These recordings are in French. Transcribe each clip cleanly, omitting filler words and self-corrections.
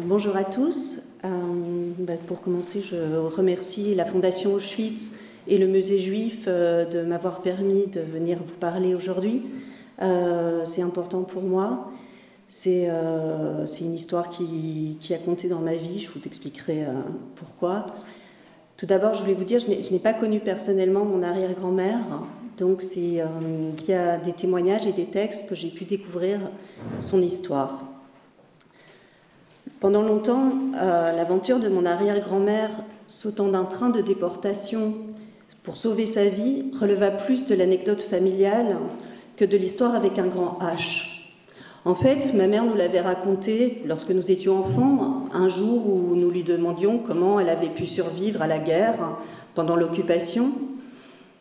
Bonjour à tous. Pour commencer, je remercie la Fondation Auschwitz et le Musée Juif de m'avoir permis de venir vous parler aujourd'hui. C'est important pour moi. C'est une histoire qui a compté dans ma vie. Je vous expliquerai pourquoi. Tout d'abord, je voulais vous dire, je n'ai pas connu personnellement mon arrière-grand-mère. Donc c'est via des témoignages et des textes que j'ai pu découvrir son histoire. Pendant longtemps, l'aventure de mon arrière-grand-mère sautant d'un train de déportation pour sauver sa vie releva plus de l'anecdote familiale que de l'histoire avec un grand H. En fait, ma mère nous l'avait raconté lorsque nous étions enfants, un jour où nous lui demandions comment elle avait pu survivre à la guerre pendant l'occupation.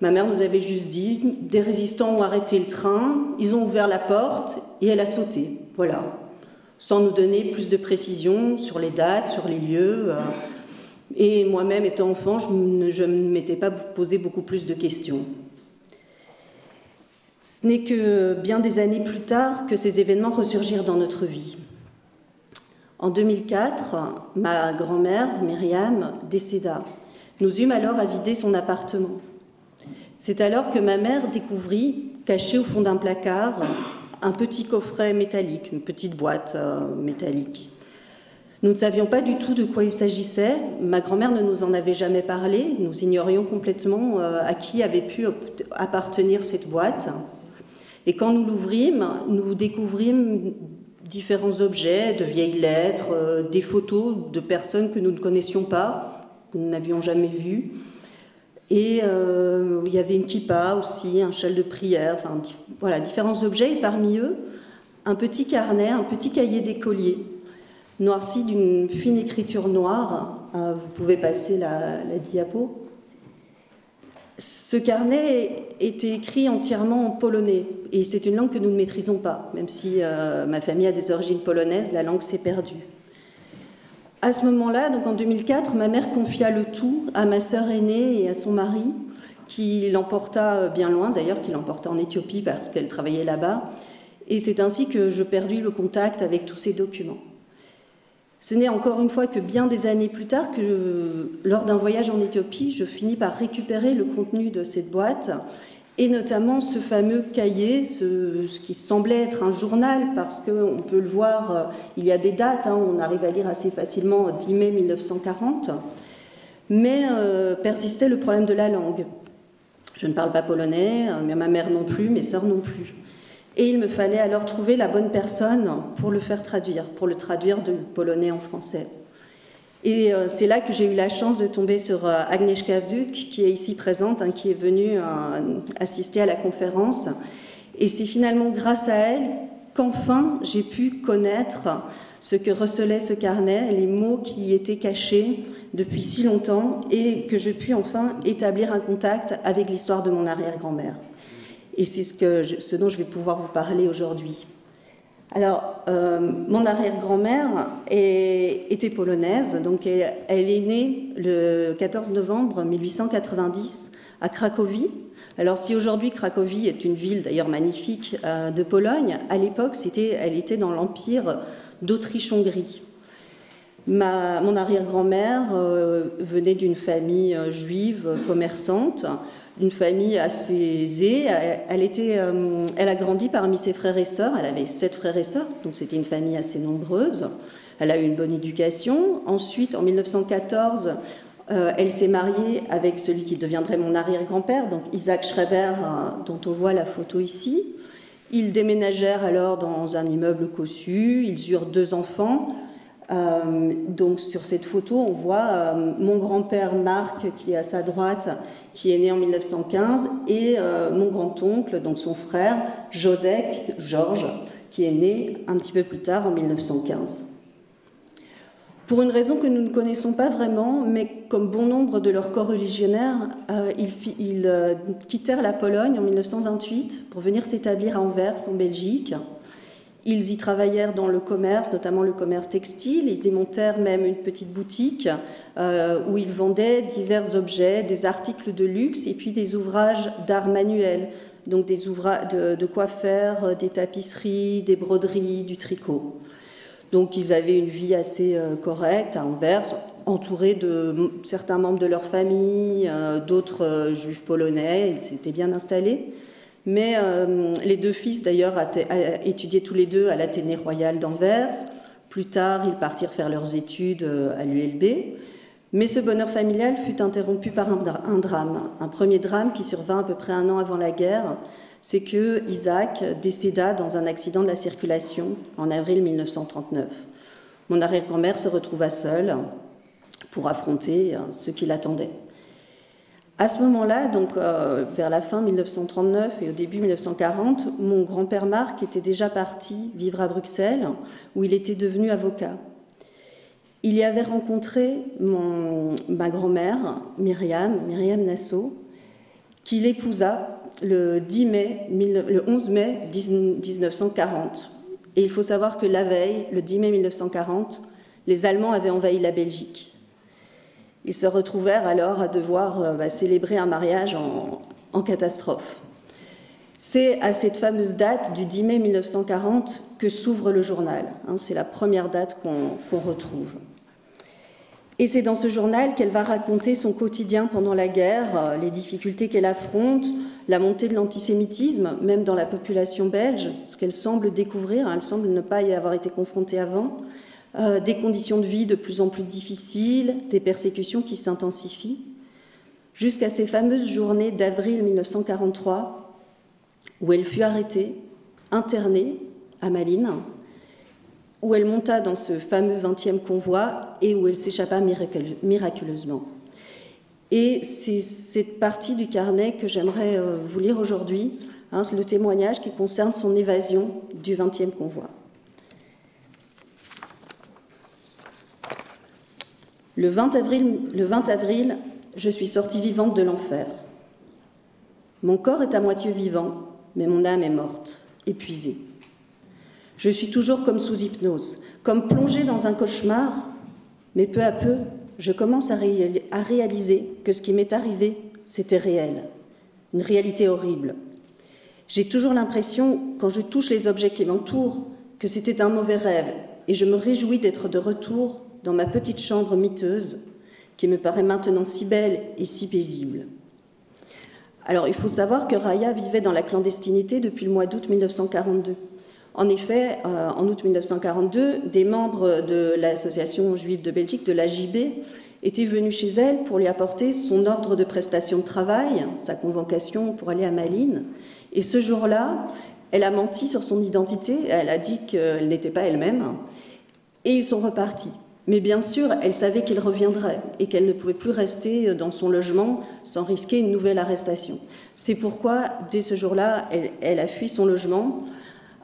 Ma mère nous avait juste dit, des résistants ont arrêté le train, ils ont ouvert la porte et elle a sauté. Voilà. Sans nous donner plus de précisions sur les dates, sur les lieux. Et moi-même, étant enfant, je ne m'étais pas posé beaucoup plus de questions. Ce n'est que bien des années plus tard que ces événements ressurgirent dans notre vie. En 2004, ma grand-mère, Myriam, décéda. Nous eûmes alors à vider son appartement. C'est alors que ma mère découvrit, caché au fond d'un placard, un petit coffret métallique, une petite boîte métallique. Nous ne savions pas du tout de quoi il s'agissait. Ma grand-mère ne nous en avait jamais parlé. Nous ignorions complètement à qui avait pu appartenir cette boîte. Et quand nous l'ouvrîmes, nous découvrîmes différents objets, de vieilles lettres, des photos de personnes que nous ne connaissions pas, que nous n'avions jamais vues. Et il y avait une kippa aussi, un châle de prière, enfin voilà, différents objets. Et parmi eux, un petit carnet, un petit cahier d'écolier, noirci d'une fine écriture noire. Vous pouvez passer la diapo. Ce carnet était écrit entièrement en polonais. Et c'est une langue que nous ne maîtrisons pas. Même si ma famille a des origines polonaises, la langue s'est perdue. À ce moment-là, donc en 2004, ma mère confia le tout à ma sœur aînée et à son mari, qui l'emporta bien loin, d'ailleurs, qui l'emporta en Éthiopie parce qu'elle travaillait là-bas. Et c'est ainsi que je perdis le contact avec tous ces documents. Ce n'est encore une fois que bien des années plus tard que, lors d'un voyage en Éthiopie, je finis par récupérer le contenu de cette boîte, et notamment ce fameux cahier, ce qui semblait être un journal, parce qu'on peut le voir, il y a des dates, on arrive à lire assez facilement 10 mai 1940, mais persistait le problème de la langue. Je ne parle pas polonais, mais ma mère non plus, mes sœurs non plus. Et il me fallait alors trouver la bonne personne pour le faire traduire, pour le traduire de polonais en français. Et c'est là que j'ai eu la chance de tomber sur Agnieszka Zuk, qui est ici présente, qui est venue assister à la conférence. Et c'est finalement grâce à elle qu'enfin j'ai pu connaître ce que recelait ce carnet, les mots qui y étaient cachés depuis si longtemps, et que je puis enfin établir un contact avec l'histoire de mon arrière-grand-mère. Et c'est ce dont je vais pouvoir vous parler aujourd'hui. Alors, mon arrière-grand-mère était polonaise, donc elle est née le 14 novembre 1890 à Cracovie. Alors, si aujourd'hui Cracovie est une ville d'ailleurs magnifique de Pologne, à l'époque, elle était dans l'empire d'Autriche-Hongrie. Mon arrière-grand-mère venait d'une famille juive commerçante, une famille assez aisée. Elle a grandi parmi ses frères et sœurs. Elle avait 7 frères et sœurs, donc c'était une famille assez nombreuse. Elle a eu une bonne éducation. Ensuite, en 1914, elle s'est mariée avec celui qui deviendrait mon arrière-grand-père, donc Isaac Schreiber, dont on voit la photo ici. Ils déménagèrent alors dans un immeuble cossu. Ils eurent 2 enfants. Donc sur cette photo, on voit mon grand-père Marc, qui est à sa droite, qui est né en 1915, et mon grand-oncle, donc son frère, Georges, qui est né un petit peu plus tard, en 1915. Pour une raison que nous ne connaissons pas vraiment, mais comme bon nombre de leurs coreligionnaires, ils quittèrent la Pologne en 1928 pour venir s'établir à Anvers, en Belgique. Ils y travaillèrent dans le commerce, notamment le commerce textile. Ils y montèrent même une petite boutique où ils vendaient divers objets, des articles de luxe et puis des ouvrages d'art manuel, donc de quoi faire des tapisseries, des broderies, du tricot. Donc ils avaient une vie assez correcte à Anvers, entourés de certains membres de leur famille, d'autres juifs polonais, ils s'étaient bien installés. Mais les deux fils, d'ailleurs, étudiaient tous les deux à l'Athénée royal d'Anvers. Plus tard, ils partirent faire leurs études à l'ULB. Mais ce bonheur familial fut interrompu par un drame. Un premier drame qui survint à peu près un an avant la guerre, c'est que Isaac décéda dans un accident de la circulation en avril 1939. Mon arrière-grand-mère se retrouva seule pour affronter ce qui l'attendait. À ce moment-là, donc vers la fin 1939 et au début 1940, mon grand-père Marc était déjà parti vivre à Bruxelles, où il était devenu avocat. Il y avait rencontré ma grand-mère, Myriam Nassau, qu'il épousa le 11 mai 1940. Et il faut savoir que la veille, le 10 mai 1940, les Allemands avaient envahi la Belgique. Ils se retrouvèrent alors à devoir célébrer un mariage en catastrophe. C'est à cette fameuse date du 10 mai 1940 que s'ouvre le journal. C'est la première date qu'on retrouve. Et c'est dans ce journal qu'elle va raconter son quotidien pendant la guerre, les difficultés qu'elle affronte, la montée de l'antisémitisme, même dans la population belge, ce qu'elle semble découvrir, elle semble ne pas y avoir été confrontée avant, des conditions de vie de plus en plus difficiles, des persécutions qui s'intensifient, jusqu'à ces fameuses journées d'avril 1943, où elle fut arrêtée, internée à Malines, où elle monta dans ce fameux 20e convoi et où elle s'échappa miraculeusement. Et c'est cette partie du carnet que j'aimerais vous lire aujourd'hui, c'est le témoignage qui concerne son évasion du 20e convoi. Le 20 avril, je suis sortie vivante de l'enfer. Mon corps est à moitié vivant, mais mon âme est morte, épuisée. Je suis toujours comme sous hypnose, comme plongée dans un cauchemar, mais peu à peu, je commence à réaliser que ce qui m'est arrivé, c'était réel, une réalité horrible. J'ai toujours l'impression, quand je touche les objets qui m'entourent, que c'était un mauvais rêve, et je me réjouis d'être de retour dans ma petite chambre miteuse, qui me paraît maintenant si belle et si paisible. Alors, il faut savoir que Raya vivait dans la clandestinité depuis le mois d'août 1942. En effet, en août 1942, des membres de l'Association juive de Belgique, de l'AJB, étaient venus chez elle pour lui apporter son ordre de prestation de travail, sa convocation pour aller à Malines. Et ce jour-là, elle a menti sur son identité, elle a dit qu'elle n'était pas elle-même, et ils sont repartis. Mais bien sûr, elle savait qu'il reviendrait et qu'elle ne pouvait plus rester dans son logement sans risquer une nouvelle arrestation. C'est pourquoi, dès ce jour-là, elle a fui son logement.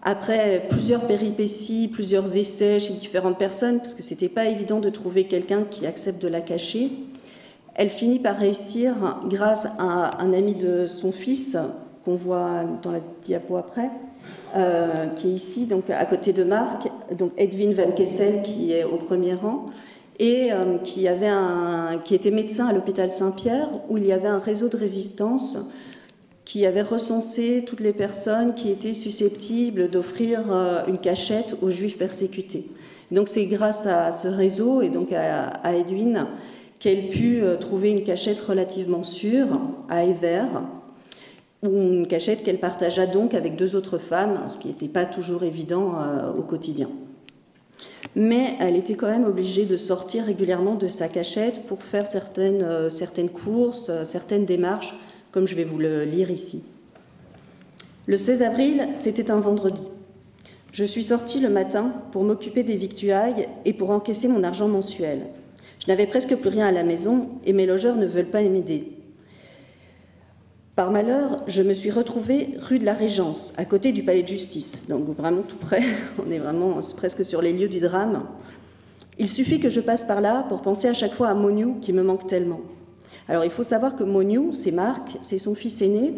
Après plusieurs péripéties, plusieurs essais chez différentes personnes, parce que ce n'était pas évident de trouver quelqu'un qui accepte de la cacher, elle finit par réussir, grâce à un ami de son fils, qu'on voit dans la diapo après, qui est ici, donc à côté de Marc, donc Edwin Van Kessel, qui est au premier rang, et qui était médecin à l'hôpital Saint-Pierre, où il y avait un réseau de résistance qui avait recensé toutes les personnes qui étaient susceptibles d'offrir une cachette aux Juifs persécutés. Donc c'est grâce à ce réseau et donc à Edwin qu'elle put trouver une cachette relativement sûre à Evere, ou une cachette qu'elle partagea donc avec 2 autres femmes, ce qui n'était pas toujours évident au quotidien. Mais elle était quand même obligée de sortir régulièrement de sa cachette pour faire certaines courses, certaines démarches, comme je vais vous le lire ici. Le 16 avril, c'était un vendredi. Je suis sortie le matin pour m'occuper des victuailles et pour encaisser mon argent mensuel. Je n'avais presque plus rien à la maison et mes logeurs ne veulent pas m'aider. Par malheur, je me suis retrouvée rue de la Régence, à côté du palais de justice, donc vraiment tout près, on est vraiment presque sur les lieux du drame. Il suffit que je passe par là pour penser à chaque fois à Moniou qui me manque tellement. Alors il faut savoir que Moniou, c'est Marc, c'est son fils aîné,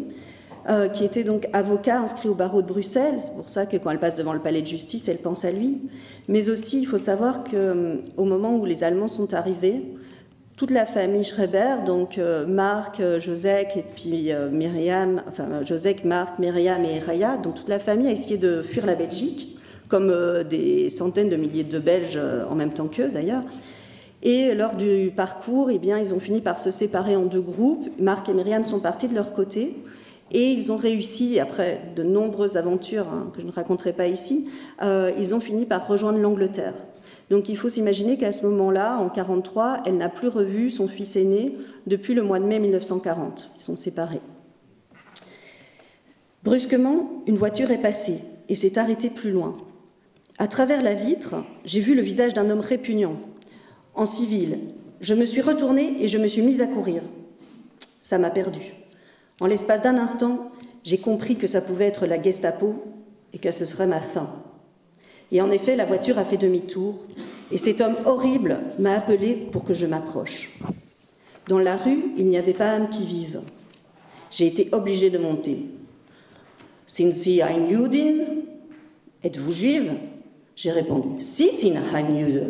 qui était donc avocat inscrit au barreau de Bruxelles, c'est pour ça que quand elle passe devant le palais de justice, elle pense à lui. Mais aussi, il faut savoir qu'au moment où les Allemands sont arrivés, toute la famille Schreiber, donc Marc, Josek et puis Myriam, enfin Josek, Marc, Myriam et Raya, donc toute la famille a essayé de fuir la Belgique comme des centaines de milliers de Belges en même temps qu'eux d'ailleurs. Et lors du parcours, eh bien, ils ont fini par se séparer en deux groupes. Marc et Myriam sont partis de leur côté et ils ont réussi, après de nombreuses aventures que je ne raconterai pas ici, ils ont fini par rejoindre l'Angleterre. Donc il faut s'imaginer qu'à ce moment-là, en 1943, elle n'a plus revu son fils aîné depuis le mois de mai 1940. Ils sont séparés. Brusquement, une voiture est passée et s'est arrêtée plus loin. À travers la vitre, j'ai vu le visage d'un homme répugnant, en civil. Je me suis retournée et je me suis mise à courir. Ça m'a perdue. En l'espace d'un instant, j'ai compris que ça pouvait être la Gestapo et que ce serait ma fin. Et en effet, la voiture a fait demi-tour et cet homme horrible m'a appelé pour que je m'approche. Dans la rue, il n'y avait pas âme qui vive. J'ai été obligée de monter. « Sind Sie ein Judin » ? « Êtes-vous juive ?» J'ai répondu « Si, sind ein Jude » »«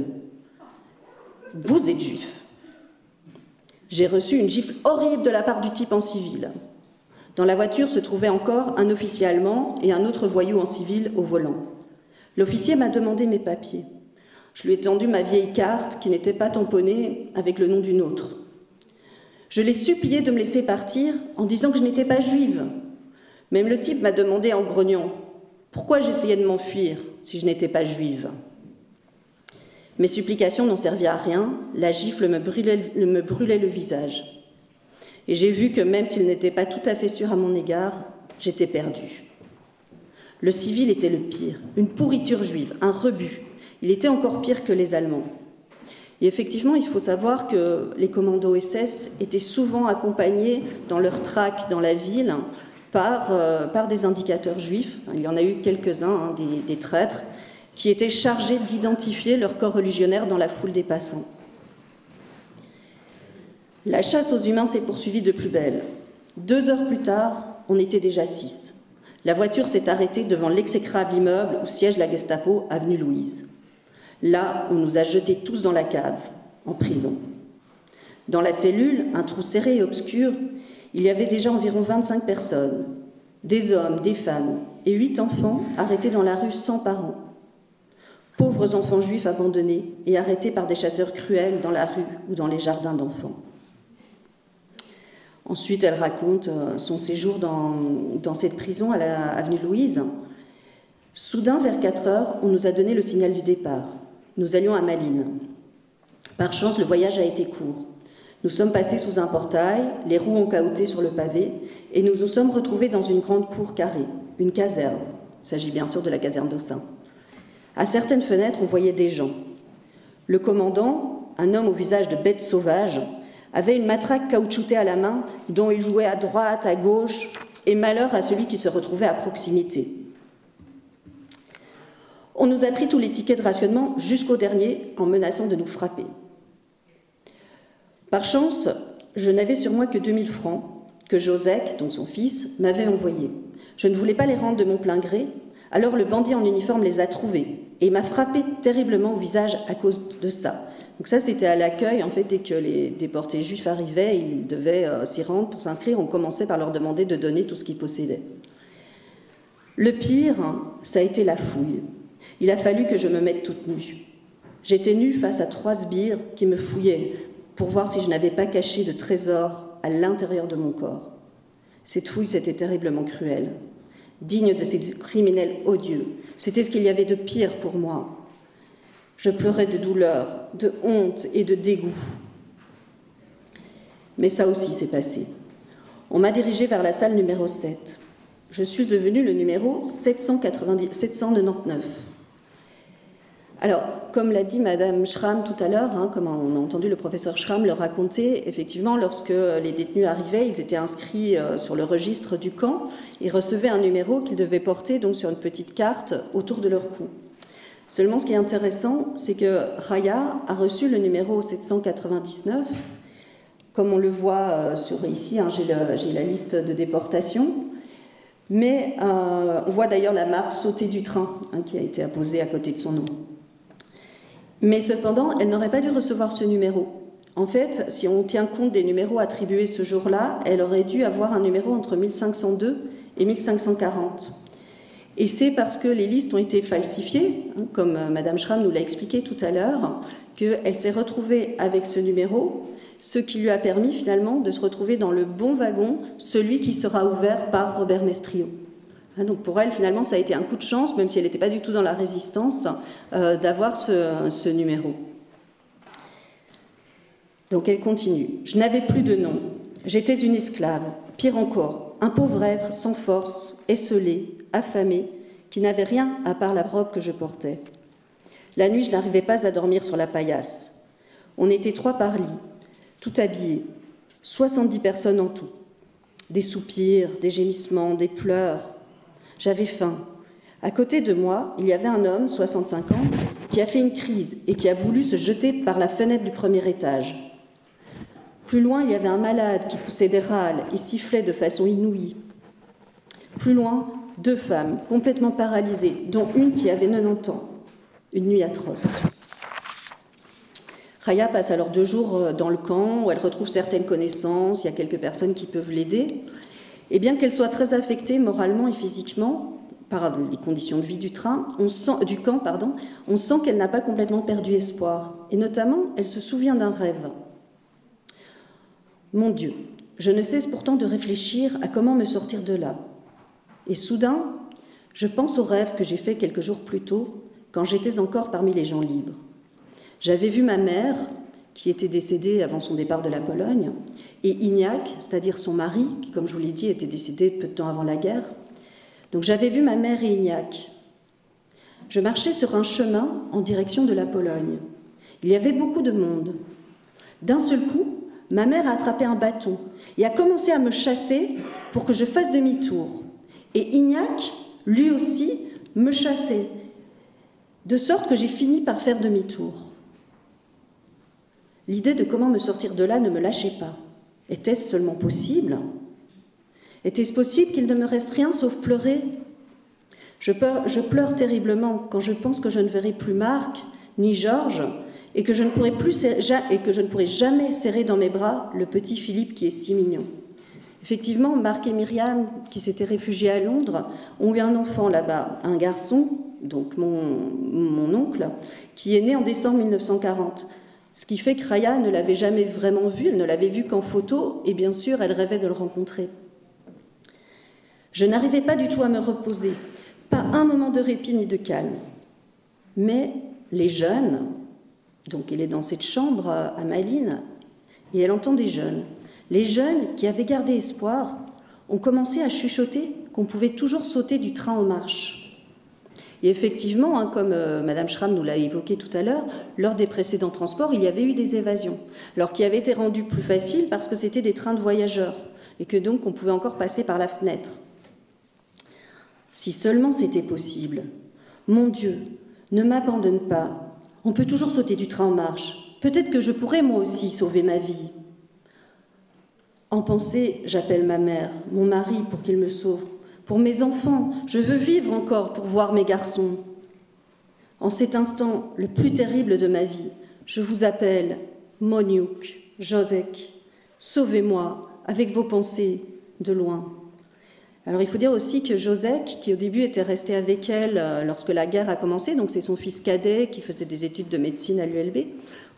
Vous êtes juif. » J'ai reçu une gifle horrible de la part du type en civil. Dans la voiture se trouvaient encore un officier allemand et un autre voyou en civil au volant. L'officier m'a demandé mes papiers. Je lui ai tendu ma vieille carte qui n'était pas tamponnée avec le nom d'une autre. Je l'ai supplié de me laisser partir en disant que je n'étais pas juive. Même le type m'a demandé en grognant pourquoi j'essayais de m'enfuir si je n'étais pas juive. Mes supplications n'ont servi à rien, la gifle me brûlait le visage. Et j'ai vu que même s'il n'était pas tout à fait sûr à mon égard, j'étais perdue. Le civil était le pire, une pourriture juive, un rebut. Il était encore pire que les Allemands. Et effectivement, il faut savoir que les commandos SS étaient souvent accompagnés dans leur traque dans la ville par des indicateurs juifs. Il y en a eu quelques-uns, des traîtres, qui étaient chargés d'identifier leur corps religionnaire dans la foule des passants. La chasse aux humains s'est poursuivie de plus belle. 2 heures plus tard, on était déjà 6. La voiture s'est arrêtée devant l'exécrable immeuble où siège la Gestapo, avenue Louise. Là, on nous a jetés tous dans la cave, en prison. Dans la cellule, un trou serré et obscur, il y avait déjà environ 25 personnes, des hommes, des femmes et 8 enfants arrêtés dans la rue sans parents. Pauvres enfants juifs abandonnés et arrêtés par des chasseurs cruels dans la rue ou dans les jardins d'enfants. Ensuite, elle raconte son séjour dans cette prison à l'avenue Louise. Soudain, vers 4 heures, on nous a donné le signal du départ. Nous allions à Malines. Par chance, le voyage a été court. Nous sommes passés sous un portail, les roues ont cahoté sur le pavé, et nous nous sommes retrouvés dans une grande cour carrée, une caserne. Il s'agit bien sûr de la caserne d'Aussin. À certaines fenêtres, on voyait des gens. Le commandant, un homme au visage de bête sauvage, avait une matraque caoutchoutée à la main, dont il jouait à droite, à gauche, et malheur à celui qui se retrouvait à proximité. On nous a pris tous les tickets de rationnement jusqu'au dernier, en menaçant de nous frapper. Par chance, je n'avais sur moi que 2000 francs, que Josek, donc son fils, m'avait envoyés. Je ne voulais pas les rendre de mon plein gré, alors le bandit en uniforme les a trouvés, et il m'a frappé terriblement au visage à cause de ça. Donc ça, c'était à l'accueil, en fait, dès que les déportés juifs arrivaient, ils devaient s'y rendre pour s'inscrire, on commençait par leur demander de donner tout ce qu'ils possédaient. Le pire, ça a été la fouille. Il a fallu que je me mette toute nue. J'étais nue face à 3 sbires qui me fouillaient pour voir si je n'avais pas caché de trésors à l'intérieur de mon corps. Cette fouille, c'était terriblement cruel, digne de ces criminels odieux. C'était ce qu'il y avait de pire pour moi. Je pleurais de douleur, de honte et de dégoût. Mais ça aussi s'est passé. On m'a dirigée vers la salle numéro 7. Je suis devenue le numéro 799. Alors, comme l'a dit Madame Schramm tout à l'heure, comme on a entendu le professeur Schramm le raconter, effectivement, lorsque les détenus arrivaient, ils étaient inscrits sur le registre du camp et recevaient un numéro qu'ils devaient porter donc sur une petite carte autour de leur cou. Seulement, ce qui est intéressant, c'est que Raya a reçu le numéro 799, comme on le voit ici, j'ai la liste de déportation, mais on voit d'ailleurs la marque sautée du train qui a été apposée à côté de son nom. Mais cependant, elle n'aurait pas dû recevoir ce numéro. En fait, si on tient compte des numéros attribués ce jour-là, elle aurait dû avoir un numéro entre 1502 et 1540. Et c'est parce que les listes ont été falsifiées, hein, comme Madame Schramm nous l'a expliqué tout à l'heure, qu'elle s'est retrouvée avec ce numéro, ce qui lui a permis finalement de se retrouver dans le bon wagon, celui qui sera ouvert par Robert Mestrio. Hein, donc pour elle, finalement, ça a été un coup de chance, même si elle n'était pas du tout dans la résistance, d'avoir ce numéro. Donc elle continue. « Je n'avais plus de nom. J'étais une esclave. Pire encore, un pauvre être sans force, esseulé, affamé, qui n'avait rien à part la robe que je portais. La nuit, je n'arrivais pas à dormir sur la paillasse. On était 3 par lit, tout habillés, 70 personnes en tout. Des soupirs, des gémissements, des pleurs. J'avais faim. À côté de moi, il y avait un homme, 65 ans, qui a fait une crise et qui a voulu se jeter par la fenêtre du premier étage. Plus loin, il y avait un malade qui poussait des râles et sifflait de façon inouïe. Plus loin, 2 femmes complètement paralysées, dont une qui avait 90 ans. Une nuit atroce. Raya passe alors 2 jours dans le camp où elle retrouve certaines connaissances, il y a quelques personnes qui peuvent l'aider. Et bien qu'elle soit très affectée moralement et physiquement par les conditions de vie du camp, on sent qu'elle n'a pas complètement perdu espoir. Et notamment, elle se souvient d'un rêve. « Mon Dieu, je ne cesse pourtant de réfléchir à comment me sortir de là. Et soudain, je pense au rêve que j'ai fait quelques jours plus tôt, quand j'étais encore parmi les gens libres. J'avais vu ma mère, qui était décédée avant son départ de la Pologne, et Ignac, c'est-à-dire son mari, qui, comme je vous l'ai dit, était décédé peu de temps avant la guerre. Donc j'avais vu ma mère et Ignac. Je marchais sur un chemin en direction de la Pologne. Il y avait beaucoup de monde. D'un seul coup, ma mère a attrapé un bâton et a commencé à me chasser pour que je fasse demi-tour. Et Ignac, lui aussi, me chassait, de sorte que j'ai fini par faire demi-tour. L'idée de comment me sortir de là ne me lâchait pas. Était-ce seulement possible ? Était-ce possible qu'il ne me reste rien sauf pleurer ? Je pleure terriblement quand je pense que je ne verrai plus Marc, ni Georges, et que je ne pourrai jamais serrer dans mes bras le petit Philippe qui est si mignon. Effectivement, Marc et Myriam, qui s'étaient réfugiés à Londres, ont eu un enfant là-bas, un garçon, donc mon oncle, qui est né en décembre 1940. Ce qui fait que Raya ne l'avait jamais vraiment vu, elle ne l'avait vu qu'en photo, et bien sûr, elle rêvait de le rencontrer. Je n'arrivais pas du tout à me reposer, pas un moment de répit ni de calme. Mais les jeunes, donc elle est dans cette chambre à Malines, et elle entend des jeunes. Les jeunes qui avaient gardé espoir ont commencé à chuchoter qu'on pouvait toujours sauter du train en marche. Et effectivement, hein, comme Madame Schramm nous l'a évoqué tout à l'heure, lors des précédents transports, il y avait eu des évasions, alors qui avaient été rendues plus faciles parce que c'était des trains de voyageurs, et que donc on pouvait encore passer par la fenêtre. Si seulement c'était possible. Mon Dieu, ne m'abandonne pas. On peut toujours sauter du train en marche. Peut-être que je pourrais moi aussi sauver ma vie. En pensée, j'appelle ma mère, mon mari, pour qu'il me sauve. Pour mes enfants, je veux vivre encore pour voir mes garçons. En cet instant, le plus terrible de ma vie, je vous appelle Moniuk, Josek. Sauvez-moi avec vos pensées de loin. Alors il faut dire aussi que Josek, qui au début était resté avec elle lorsque la guerre a commencé, donc c'est son fils cadet qui faisait des études de médecine à l'ULB,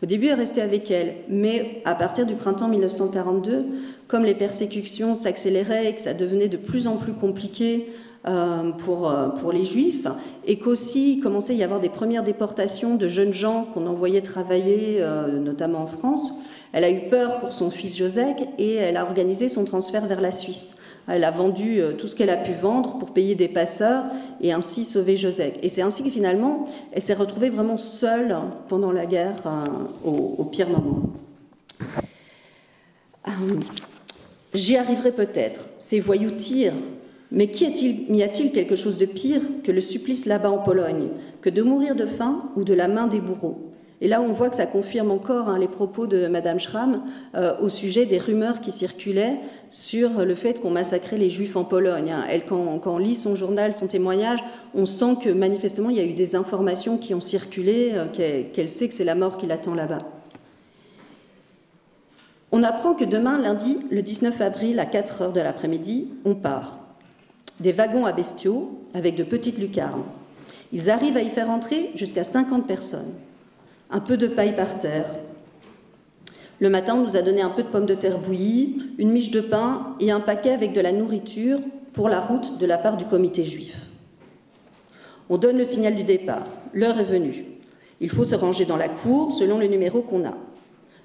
au début est resté avec elle, mais à partir du printemps 1942, comme les persécutions s'accéléraient et que ça devenait de plus en plus compliqué pour les Juifs, et qu'aussi il commençait à y avoir des premières déportations de jeunes gens qu'on envoyait travailler, notamment en France, elle a eu peur pour son fils Josek et elle a organisé son transfert vers la Suisse. Elle a vendu tout ce qu'elle a pu vendre pour payer des passeurs et ainsi sauver Josek. Et c'est ainsi que finalement, elle s'est retrouvée vraiment seule pendant la guerre au pire moment. J'y arriverai peut-être, ces voyous tirent, mais y a-t-il quelque chose de pire que le supplice là-bas en Pologne, que de mourir de faim ou de la main des bourreaux ? Et là, on voit que ça confirme encore les propos de Madame Schramm au sujet des rumeurs qui circulaient sur le fait qu'on massacrait les Juifs en Pologne. Elle, quand on lit son journal, son témoignage, on sent que manifestement, il y a eu des informations qui ont circulé, qu'elle sait que c'est la mort qui l'attend là-bas. On apprend que demain, lundi, le 19 avril, à 4 heures de l'après-midi, on part. Des wagons à bestiaux avec de petites lucarnes. Ils arrivent à y faire entrer jusqu'à 50 personnes. Un peu de paille par terre. Le matin, on nous a donné un peu de pommes de terre bouillies, une miche de pain et un paquet avec de la nourriture pour la route de la part du comité juif. On donne le signal du départ. L'heure est venue. Il faut se ranger dans la cour selon le numéro qu'on a.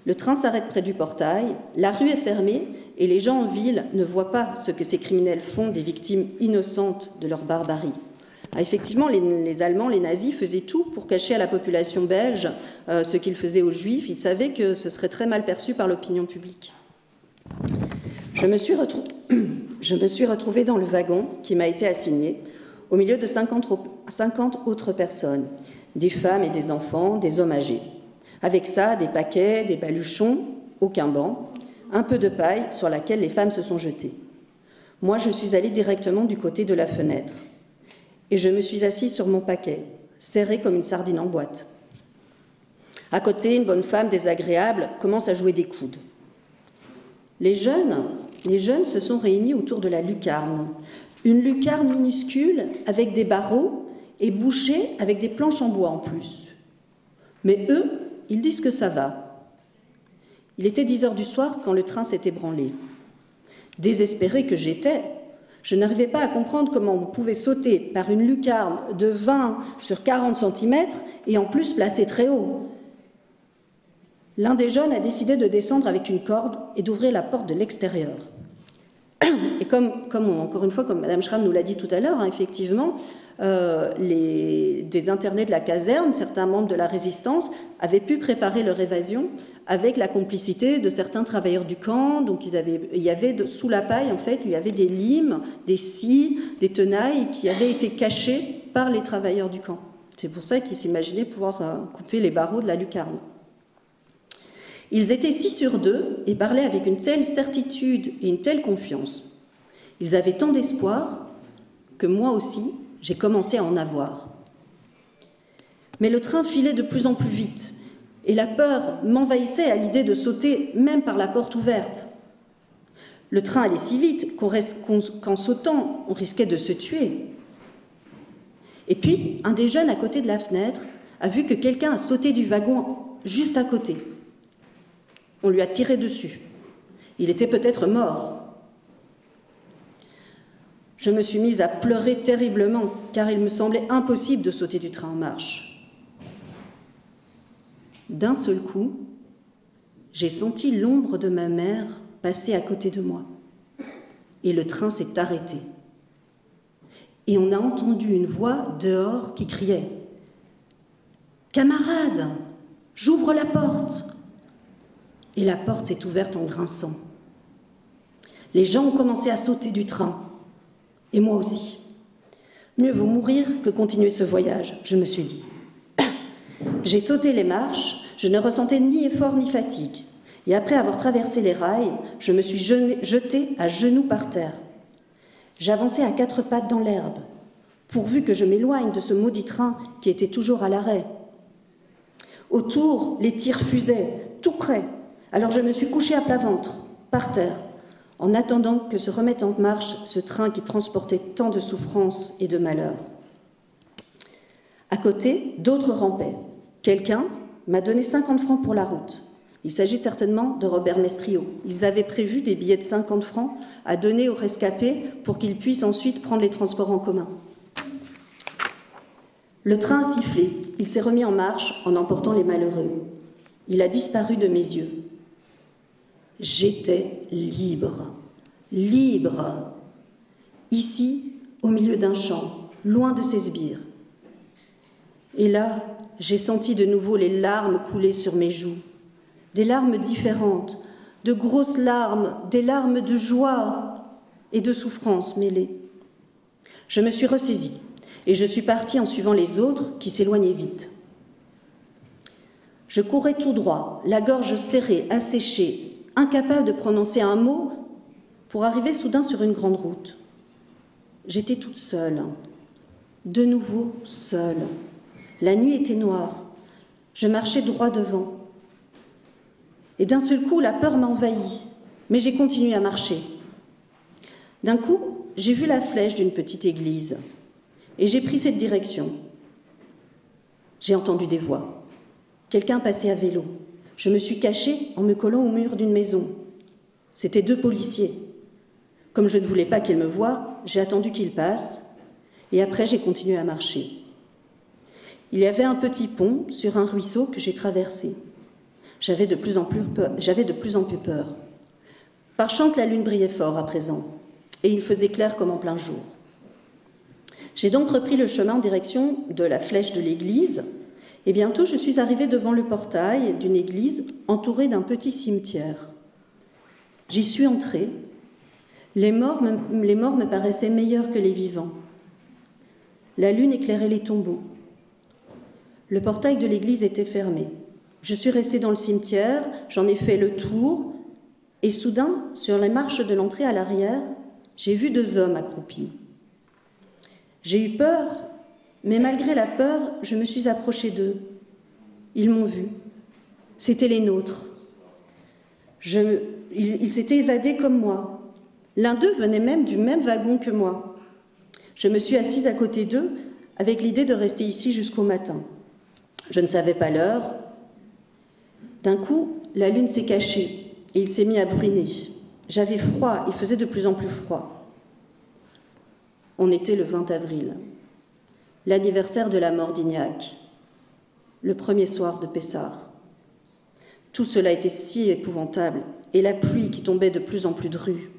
Le train s'arrête près du portail, la rue est fermée et les gens en ville ne voient pas ce que ces criminels font des victimes innocentes de leur barbarie. Ah, effectivement, les Allemands, les nazis faisaient tout pour cacher à la population belge ce qu'ils faisaient aux Juifs. Ils savaient que ce serait très mal perçu par l'opinion publique. Je me suis retrouvée dans le wagon qui m'a été assigné, au milieu de 50 autres personnes, des femmes et des enfants, des hommes âgés. Avec ça, des paquets, des baluchons, aucun banc, un peu de paille sur laquelle les femmes se sont jetées. Moi, je suis allée directement du côté de la fenêtre. Et je me suis assise sur mon paquet, serrée comme une sardine en boîte. À côté, une bonne femme désagréable commence à jouer des coudes. Les jeunes se sont réunis autour de la lucarne. Une lucarne minuscule avec des barreaux et bouchée avec des planches en bois en plus. Mais eux, ils disent que ça va. Il était 10 heures du soir quand le train s'est ébranlé. Désespérée que j'étais, je n'arrivais pas à comprendre comment on pouvait sauter par une lucarne de 20 sur 40 cm et en plus placée très haut. L'un des jeunes a décidé de descendre avec une corde et d'ouvrir la porte de l'extérieur. Et encore une fois, comme Mme Schramm nous l'a dit tout à l'heure, effectivement, des internés de la caserne, certains membres de la résistance, avaient pu préparer leur évasion avec la complicité de certains travailleurs du camp. Donc il y avait sous la paille, en fait, il y avait des limes, des scies, des tenailles qui avaient été cachées par les travailleurs du camp. C'est pour ça qu'ils s'imaginaient pouvoir couper les barreaux de la lucarne. Ils étaient 6 sur 2 et parlaient avec une telle certitude et une telle confiance. Ils avaient tant d'espoir que moi aussi, j'ai commencé à en avoir. Mais le train filait de plus en plus vite et la peur m'envahissait à l'idée de sauter même par la porte ouverte. Le train allait si vite qu'en sautant, on risquait de se tuer. Et puis, un des jeunes à côté de la fenêtre a vu que quelqu'un a sauté du wagon juste à côté. On lui a tiré dessus. Il était peut-être mort. Je me suis mise à pleurer terriblement, car il me semblait impossible de sauter du train en marche. D'un seul coup, j'ai senti l'ombre de ma mère passer à côté de moi. Et le train s'est arrêté. Et on a entendu une voix dehors qui criait « Camarades, j'ouvre la porte !» Et la porte s'est ouverte en grinçant. Les gens ont commencé à sauter du train. Et moi aussi. Mieux vaut mourir que continuer ce voyage, je me suis dit. J'ai sauté les marches, je ne ressentais ni effort ni fatigue. Et après avoir traversé les rails, je me suis jetée à genoux par terre. J'avançais à 4 pattes dans l'herbe, pourvu que je m'éloigne de ce maudit train qui était toujours à l'arrêt. Autour, les tirs fusaient, tout près. Alors je me suis couchée à plat ventre, par terre, en attendant que se remette en marche ce train qui transportait tant de souffrances et de malheurs. À côté, d'autres rampaient. Quelqu'un m'a donné 50 francs pour la route. Il s'agit certainement de Robert Mestrio. Ils avaient prévu des billets de 50 francs à donner aux rescapés pour qu'ils puissent ensuite prendre les transports en commun. Le train a sifflé. Il s'est remis en marche en emportant les malheureux. Il a disparu de mes yeux. J'étais libre, libre, ici, au milieu d'un champ, loin de ces sbires. Et là, j'ai senti de nouveau les larmes couler sur mes joues, des larmes différentes, de grosses larmes, des larmes de joie et de souffrance mêlées. Je me suis ressaisie et je suis partie en suivant les autres qui s'éloignaient vite. Je courais tout droit, la gorge serrée, asséchée, incapable de prononcer un mot pour arriver soudain sur une grande route. J'étais toute seule, de nouveau seule. La nuit était noire, je marchais droit devant. Et d'un seul coup, la peur m'a envahie, mais j'ai continué à marcher. D'un coup, j'ai vu la flèche d'une petite église et j'ai pris cette direction. J'ai entendu des voix. Quelqu'un passait à vélo. Je me suis cachée en me collant au mur d'une maison. C'étaient 2 policiers. Comme je ne voulais pas qu'ils me voient, j'ai attendu qu'ils passent et après j'ai continué à marcher. Il y avait un petit pont sur un ruisseau que j'ai traversé. J'avais de plus en plus peur. Par chance, la lune brillait fort à présent et il faisait clair comme en plein jour. J'ai donc repris le chemin en direction de la flèche de l'église et bientôt je suis arrivée devant le portail d'une église entourée d'un petit cimetière. J'y suis entrée. Les morts me paraissaient meilleurs que les vivants. La lune éclairait les tombeaux. Le portail de l'église était fermé. Je suis restée dans le cimetière, j'en ai fait le tour, et soudain, sur les marches de l'entrée à l'arrière, j'ai vu 2 hommes accroupis. J'ai eu peur, mais malgré la peur, je me suis approchée d'eux. Ils m'ont vue. C'étaient les nôtres. Ils s'étaient évadés comme moi. L'un d'eux venait même du même wagon que moi. Je me suis assise à côté d'eux avec l'idée de rester ici jusqu'au matin. Je ne savais pas l'heure. D'un coup, la lune s'est cachée et il s'est mis à bruiner. J'avais froid, il faisait de plus en plus froid. On était le 20 avril, l'anniversaire de la mort d'Ignac, le premier soir de Pessard. Tout cela était si épouvantable et la pluie qui tombait de plus en plus drue.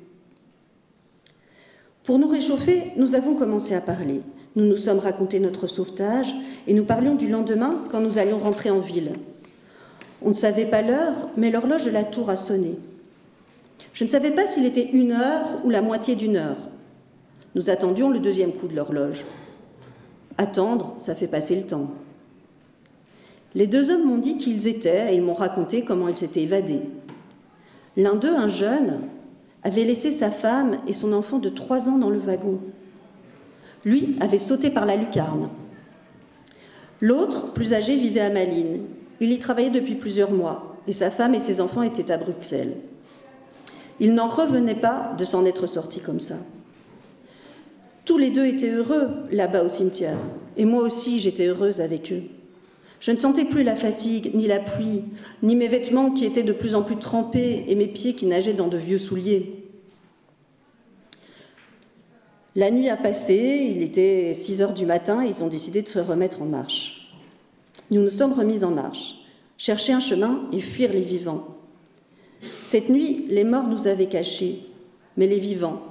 Pour nous réchauffer, nous avons commencé à parler. Nous nous sommes raconté notre sauvetage et nous parlions du lendemain quand nous allions rentrer en ville. On ne savait pas l'heure, mais l'horloge de la tour a sonné. Je ne savais pas s'il était 1 heure ou la moitié d'1 heure. Nous attendions le 2e coup de l'horloge. Attendre, ça fait passer le temps. Les 2 hommes m'ont dit qui ils étaient et ils m'ont raconté comment ils s'étaient évadés. L'un d'eux, un jeune, avait laissé sa femme et son enfant de 3 ans dans le wagon. Lui avait sauté par la lucarne. L'autre, plus âgé, vivait à Malines. Il y travaillait depuis plusieurs mois et sa femme et ses enfants étaient à Bruxelles. Il n'en revenait pas de s'en être sorti comme ça. Tous les 2 étaient heureux là-bas au cimetière et moi aussi j'étais heureuse avec eux. Je ne sentais plus la fatigue, ni la pluie, ni mes vêtements qui étaient de plus en plus trempés et mes pieds qui nageaient dans de vieux souliers. La nuit a passé, il était 6 heures du matin et ils ont décidé de se remettre en marche. Nous nous sommes remis en marche, chercher un chemin et fuir les vivants. Cette nuit, les morts nous avaient cachés, mais les vivants,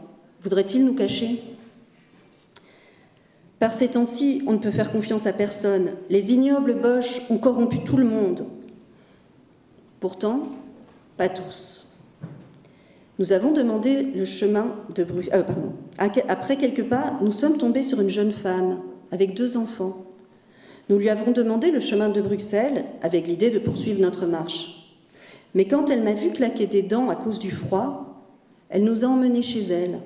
voudraient-ils nous cacher ? Par ces temps-ci, on ne peut faire confiance à personne. Les ignobles boches ont corrompu tout le monde. Pourtant, pas tous. Nous avons demandé le chemin de Bruxelles. Après quelques pas, nous sommes tombés sur une jeune femme avec 2 enfants. Nous lui avons demandé le chemin de Bruxelles avec l'idée de poursuivre notre marche. Mais quand elle m'a vu claquer des dents à cause du froid, elle nous a emmenés chez elle.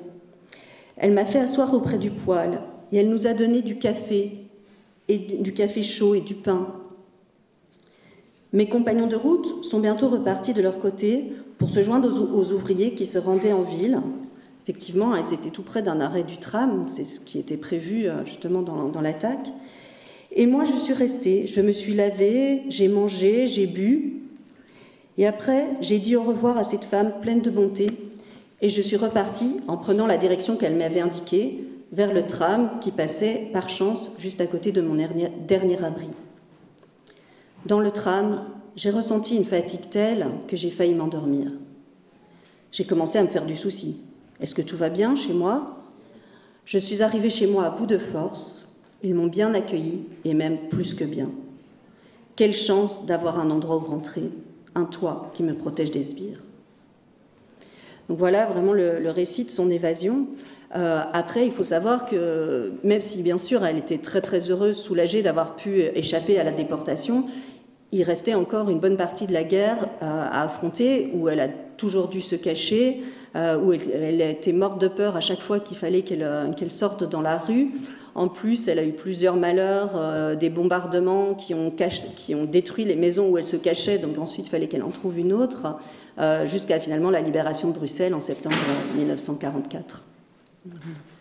Elle m'a fait asseoir auprès du poêle et elle nous a donné du café chaud et du pain. Mes compagnons de route sont bientôt repartis de leur côté pour se joindre aux ouvriers qui se rendaient en ville. Effectivement, elles étaient tout près d'un arrêt du tram, c'est ce qui était prévu justement dans l'attaque. Et moi, je suis restée, je me suis lavée, j'ai mangé, j'ai bu. Et après, j'ai dit au revoir à cette femme pleine de bonté et je suis repartie en prenant la direction qu'elle m'avait indiquée vers le tram qui passait par chance juste à côté de mon dernier abri. Dans le tram, j'ai ressenti une fatigue telle que j'ai failli m'endormir. J'ai commencé à me faire du souci. Est-ce que tout va bien chez moi ? Je suis arrivée chez moi à bout de force. Ils m'ont bien accueillie, et même plus que bien. Quelle chance d'avoir un endroit où rentrer, un toit qui me protège des sbires. Donc voilà vraiment le récit de son évasion. Après, il faut savoir que, même si bien sûr elle était très très heureuse, soulagée d'avoir pu échapper à la déportation, il restait encore une bonne partie de la guerre à affronter, où elle a toujours dû se cacher, où elle était morte de peur à chaque fois qu'il fallait qu'elle sorte dans la rue. En plus, elle a eu plusieurs malheurs, des bombardements qui ont détruit les maisons où elle se cachait, donc ensuite il fallait qu'elle en trouve une autre, jusqu'à finalement la libération de Bruxelles en septembre 1944. Voilà.